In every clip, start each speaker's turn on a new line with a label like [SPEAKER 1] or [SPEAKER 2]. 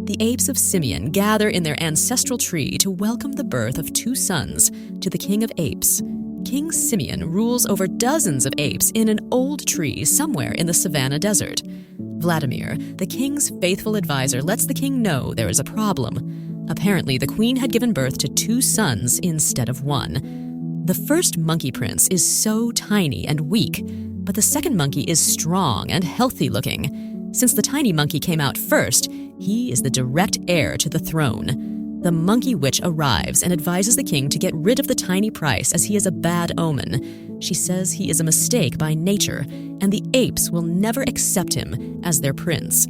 [SPEAKER 1] The apes of Simeon gather in their ancestral tree to welcome the birth of 2 sons to the king of apes. King Simeon rules over dozens of apes in an old tree somewhere in the Savanna desert. Vladimir, the king's faithful advisor, lets the king know there is a problem. Apparently, the queen had given birth to 2 sons instead of 1. The first monkey prince is so tiny and weak, but the second monkey is strong and healthy-looking. Since the tiny monkey came out first, he is the direct heir to the throne. The monkey witch arrives and advises the king to get rid of the tiny prince as he is a bad omen. She says he is a mistake by nature, and the apes will never accept him as their prince.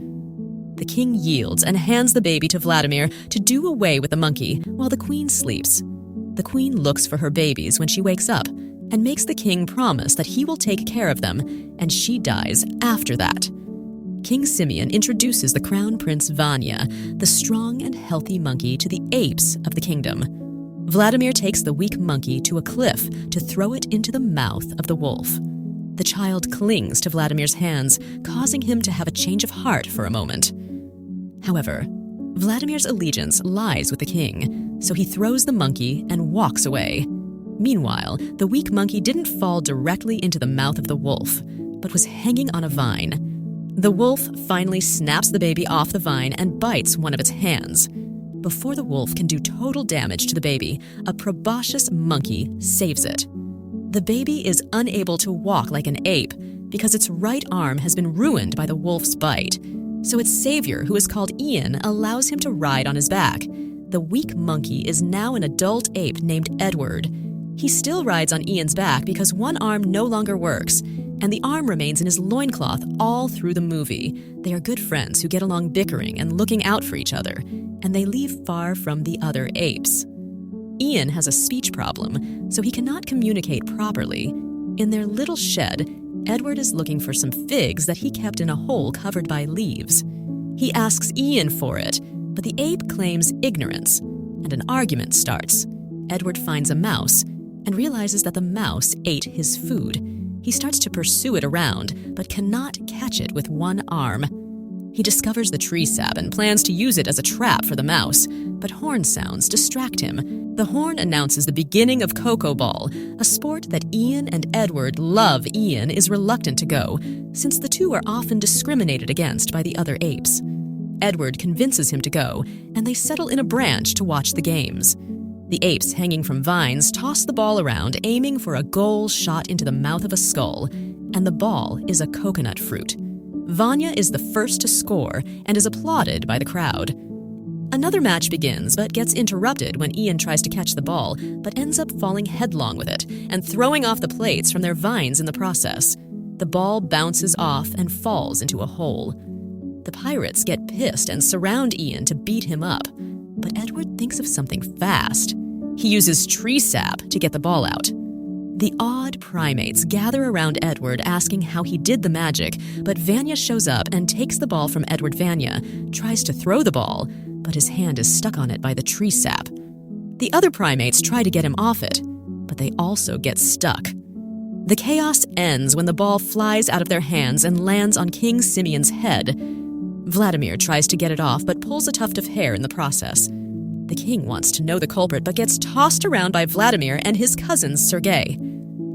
[SPEAKER 1] The king yields and hands the baby to Vladimir to do away with the monkey while the queen sleeps. The queen looks for her babies when she wakes up and makes the king promise that he will take care of them, and she dies after that. King Simeon introduces the crown prince Vanya, the strong and healthy monkey, to the apes of the kingdom. Vladimir takes the weak monkey to a cliff to throw it into the mouth of the wolf. The child clings to Vladimir's hands, causing him to have a change of heart for a moment. However, Vladimir's allegiance lies with the king, so he throws the monkey and walks away. Meanwhile, the weak monkey didn't fall directly into the mouth of the wolf, but was hanging on a vine. The wolf finally snaps the baby off the vine and bites one of its hands. Before the wolf can do total damage to the baby, a precocious monkey saves it. The baby is unable to walk like an ape because its right arm has been ruined by the wolf's bite. So its savior, who is called Ian, allows him to ride on his back. The weak monkey is now an adult ape named Edward. He still rides on Ian's back because one arm no longer works, and the arm remains in his loincloth all through the movie. They are good friends who get along bickering and looking out for each other, and they leave far from the other apes. Ian has a speech problem, so he cannot communicate properly. In their little shed, Edward is looking for some figs that he kept in a hole covered by leaves. He asks Ian for it, but the ape claims ignorance, and an argument starts. Edward finds a mouse and realizes that the mouse ate his food. He starts to pursue it around, but cannot catch it with one arm. He discovers the tree sap and plans to use it as a trap for the mouse, but horn sounds distract him. The horn announces the beginning of Cocoa Ball, a sport that Ian and Edward love. Ian is reluctant to go, since the two are often discriminated against by the other apes. Edward convinces him to go, and they settle in a branch to watch the games. The apes hanging from vines toss the ball around, aiming for a goal shot into the mouth of a skull, and the ball is a coconut fruit. Vanya is the first to score and is applauded by the crowd. Another match begins but gets interrupted when Ian tries to catch the ball, but ends up falling headlong with it and throwing off the plates from their vines in the process. The ball bounces off and falls into a hole. The pirates get pissed and surround Ian to beat him up, but Edward thinks of something fast. He uses tree sap to get the ball out. The odd primates gather around Edward asking how he did the magic, but Vanya shows up and takes the ball from Edward. Vanya tries to throw the ball, but his hand is stuck on it by the tree sap. The other primates try to get him off it, but they also get stuck. The chaos ends when the ball flies out of their hands and lands on King Simeon's head. Vladimir tries to get it off but pulls a tuft of hair in the process. The king wants to know the culprit but gets tossed around by Vladimir and his cousin Sergei.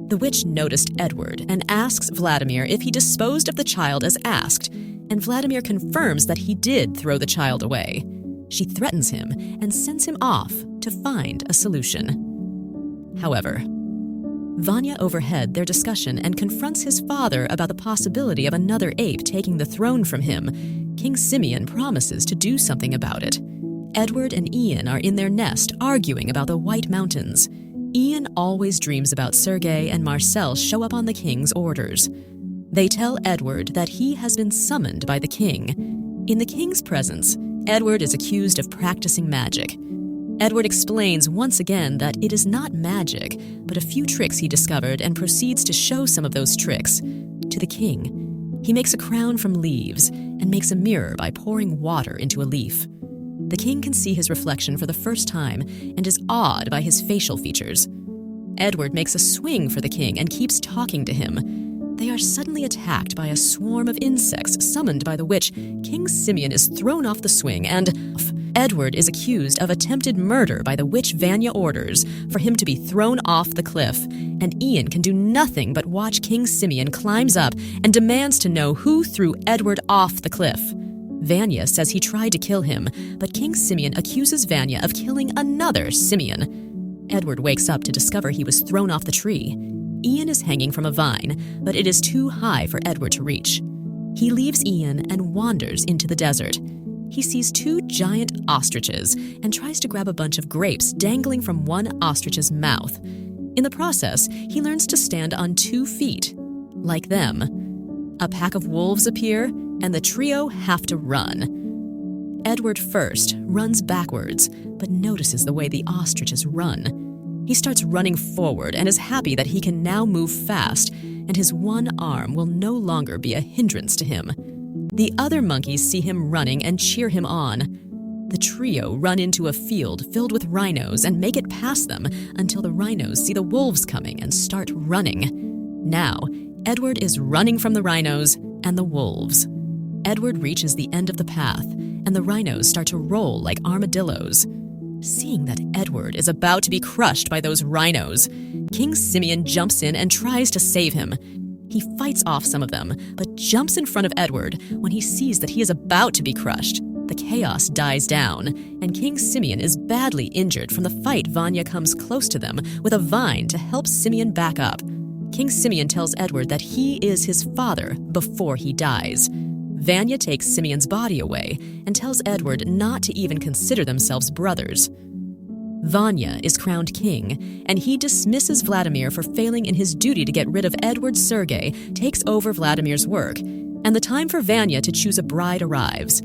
[SPEAKER 1] The witch noticed Edward and asks Vladimir if he disposed of the child as asked, and Vladimir confirms that he did throw the child away. She threatens him and sends him off to find a solution. However, Vanya overheard their discussion and confronts his father about the possibility of another ape taking the throne from him. King Simeon promises to do something about it. Edward and Ian are in their nest arguing about the White Mountains. Ian always dreams about Sergei and Marcel show up on the king's orders. They tell Edward that he has been summoned by the king. In the king's presence, Edward is accused of practicing magic. Edward explains once again that it is not magic, but a few tricks he discovered and proceeds to show some of those tricks to the king. He makes a crown from leaves and makes a mirror by pouring water into a leaf. The king can see his reflection for the first time and is awed by his facial features. Edward makes a swing for the king and keeps talking to him. they are suddenly attacked by a swarm of insects summoned by the witch. King Simeon is thrown off the swing, and Edward is accused of attempted murder by the witch. Vanya orders for him to be thrown off the cliff, and Ian can do nothing but watch King Simeon climbs up and demands to know who threw Edward off the cliff. Vanya says he tried to kill him, but King Simeon accuses Vanya of killing another Simeon. Edward wakes up to discover he was thrown off the tree. Ian is hanging from a vine, but it is too high for Edward to reach. He leaves Ian and wanders into the desert. He sees 2 giant ostriches and tries to grab a bunch of grapes dangling from one ostrich's mouth. In the process, he learns to stand on 2 feet, like them. A pack of wolves appear, and the trio have to run. Edward first runs backwards, but notices the way the ostriches run. He starts running forward and is happy that he can now move fast, and his one arm will no longer be a hindrance to him. The other monkeys see him running and cheer him on. The trio run into a field filled with rhinos and make it past them until the rhinos see the wolves coming and start running. Now, Edward is running from the rhinos and the wolves. Edward reaches the end of the path, and the rhinos start to roll like armadillos. Seeing that Edward is about to be crushed by those rhinos, King Simeon jumps in and tries to save him. He fights off some of them, but jumps in front of Edward when he sees that he is about to be crushed. The chaos dies down, and King Simeon is badly injured from the fight. Vanya comes close to them with a vine to help Simeon back up. King Simeon tells Edward that he is his father before he dies. Vanya takes Simeon's body away and tells Edward not to even consider themselves brothers. Vanya is crowned king, and he dismisses Vladimir for failing in his duty to get rid of Edward. Sergei takes over Vladimir's work, and the time for Vanya to choose a bride arrives.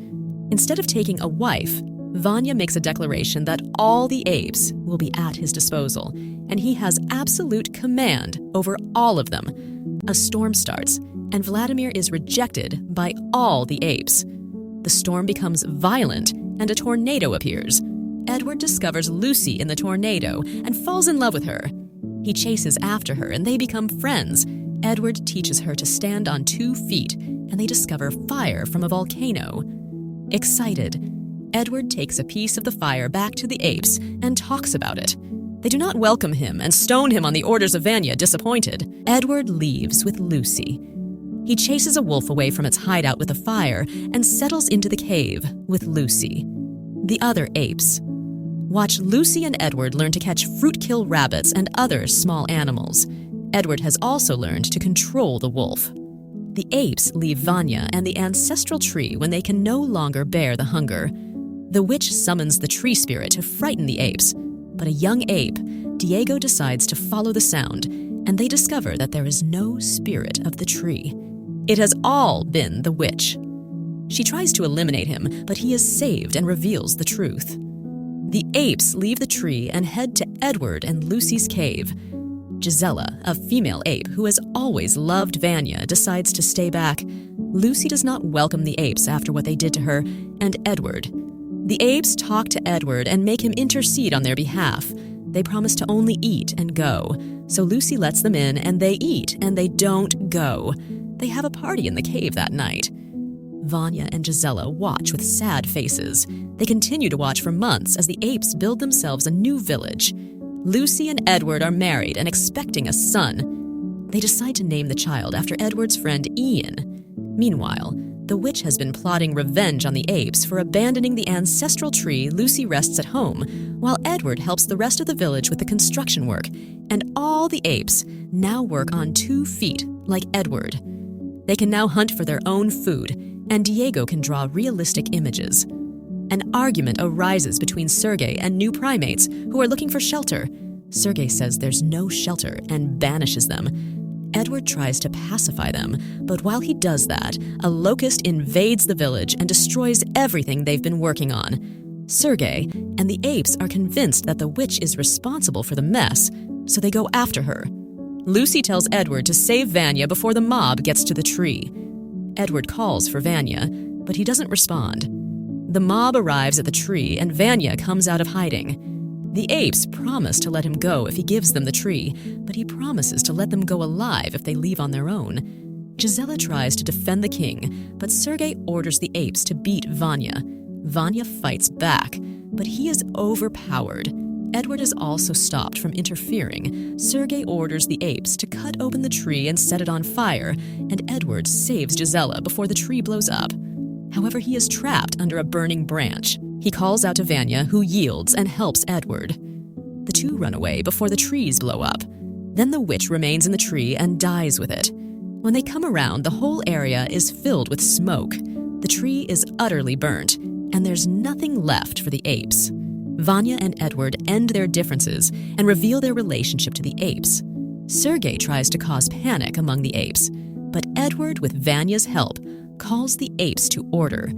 [SPEAKER 1] Instead of taking a wife, Vanya makes a declaration that all the apes will be at his disposal, and he has absolute command over all of them. A storm starts, and Vladimir is rejected by all the apes. The storm becomes violent, and a tornado appears. Edward discovers Lucy in the tornado and falls in love with her. He chases after her, and they become friends. Edward teaches her to stand on 2 feet, and they discover fire from a volcano. Excited, Edward takes a piece of the fire back to the apes and talks about it. They do not welcome him and stone him on the orders of Vanya. Disappointed, Edward leaves with Lucy. He chases a wolf away from its hideout with a fire and settles into the cave with Lucy. The other apes watch Lucy and Edward learn to catch fruit-kill rabbits and other small animals. Edward has also learned to control the wolf. The apes leave Vanya and the ancestral tree when they can no longer bear the hunger. The witch summons the tree spirit to frighten the apes, but a young ape, Diego, decides to follow the sound, and they discover that there is no spirit of the tree. It has all been the witch. She tries to eliminate him, but he is saved and reveals the truth. The apes leave the tree and head to Edward and Lucy's cave. Gisela, a female ape who has always loved Vanya, decides to stay back. Lucy does not welcome the apes after what they did to her, and Edward. The apes talk to Edward and make him intercede on their behalf. They promise to only eat and go, so Lucy lets them in, and they eat and they don't go. They have a party in the cave that night. Vanya and Gisela watch with sad faces. They continue to watch for months as the apes build themselves a new village. Lucy and Edward are married and expecting a son. They decide to name the child after Edward's friend Ian. Meanwhile, the witch has been plotting revenge on the apes for abandoning the ancestral tree. Lucy rests at home, while Edward helps the rest of the village with the construction work, and all the apes now work on 2 feet like Edward. They can now hunt for their own food, and Diego can draw realistic images. An argument arises between Sergei and new primates who are looking for shelter. Sergei says there's no shelter and banishes them. Edward tries to pacify them, but while he does that, a locust invades the village and destroys everything they've been working on. Sergei and the apes are convinced that the witch is responsible for the mess, so they go after her. Lucy tells Edward to save Vanya before the mob gets to the tree. Edward calls for Vanya, but he doesn't respond. The mob arrives at the tree, and Vanya comes out of hiding. The apes promise to let him go if he gives them the tree, but he promises to let them go alive if they leave on their own. Gisela tries to defend the king, but Sergei orders the apes to beat Vanya. Vanya fights back, but he is overpowered. Edward is also stopped from interfering. Sergei orders the apes to cut open the tree and set it on fire, and Edward saves Gisela before the tree blows up. However, he is trapped under a burning branch. He calls out to Vanya, who yields and helps Edward. The two run away before the trees blow up. Then the witch remains in the tree and dies with it. When they come around, the whole area is filled with smoke. The tree is utterly burnt, and there's nothing left for the apes. Vanya and Edward end their differences and reveal their relationship to the apes. Sergei tries to cause panic among the apes, but Edward, with Vanya's help, calls the apes to order.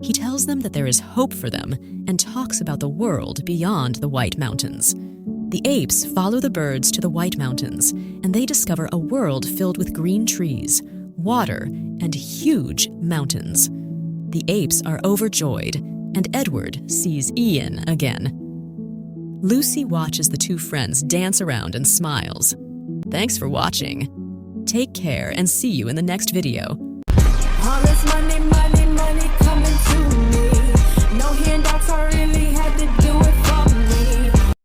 [SPEAKER 1] He tells them that there is hope for them and talks about the world beyond the White Mountains. The apes follow the birds to the White Mountains, and they discover a world filled with green trees, water, and huge mountains. The apes are overjoyed, and Edward sees Ian again. Lucy watches the two friends dance around and smiles. Thanks for watching. Take care and see you in the next video.
[SPEAKER 2] All this money, money, money coming to